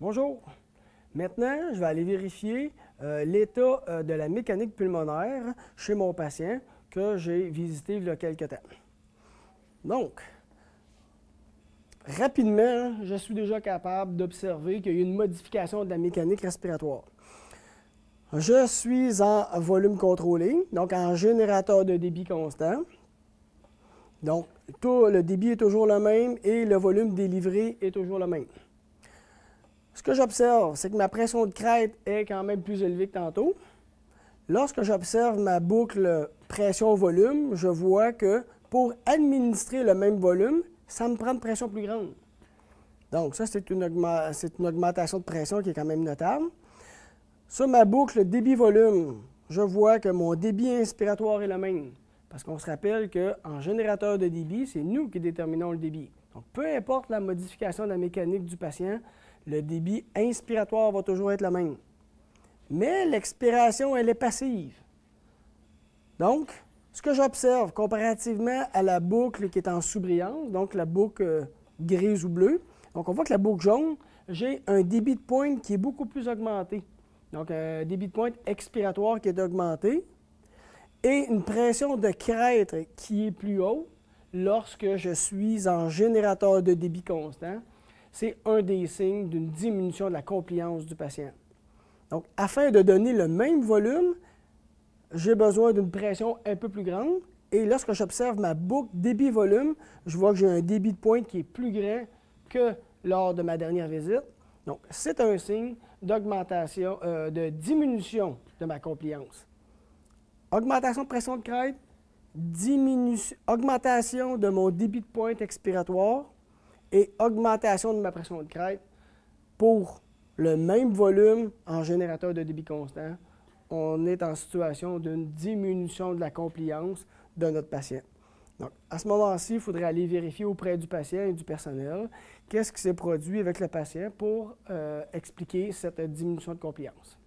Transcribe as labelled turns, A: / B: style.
A: Bonjour. Maintenant, je vais aller vérifier l'état de la mécanique pulmonaire chez mon patient que j'ai visité il y a quelques temps. Donc, rapidement, je suis déjà capable d'observer qu'il y a eu une modification de la mécanique respiratoire. Je suis en volume contrôlé, donc en générateur de débit constant. Donc, le débit est toujours le même et le volume délivré est toujours le même. Ce que j'observe, c'est que ma pression de crête est quand même plus élevée que tantôt. Lorsque j'observe ma boucle pression-volume, je vois que pour administrer le même volume, ça me prend une pression plus grande. Donc, ça, c'est une augmentation de pression qui est quand même notable. Sur ma boucle débit-volume, je vois que mon débit inspiratoire est le même. Parce qu'on se rappelle qu'en générateur de débit, c'est nous qui déterminons le débit. Donc, peu importe la modification de la mécanique du patient, le débit inspiratoire va toujours être le même. Mais l'expiration, elle est passive. Donc, ce que j'observe comparativement à la boucle qui est en sous-brillance, donc la boucle grise ou bleue, donc on voit que la boucle jaune, j'ai un débit de pointe qui est beaucoup plus augmenté. Donc, un débit de pointe expiratoire qui est augmenté et une pression de crête qui est plus haute lorsque je suis en générateur de débit constant. C'est un des signes d'une diminution de la compliance du patient. Donc, afin de donner le même volume, j'ai besoin d'une pression un peu plus grande. Et lorsque j'observe ma boucle débit-volume, je vois que j'ai un débit de pointe qui est plus grand que lors de ma dernière visite. Donc, c'est un signe d'augmentation, de diminution de ma compliance. Augmentation de pression de crête, augmentation de mon débit de pointe expiratoire et augmentation de ma pression de crête pour le même volume en générateur de débit constant. On est en situation d'une diminution de la compliance de notre patient. Donc, à ce moment-ci, il faudrait aller vérifier auprès du patient et du personnel qu'est-ce qui s'est produit avec le patient pour expliquer cette diminution de compliance.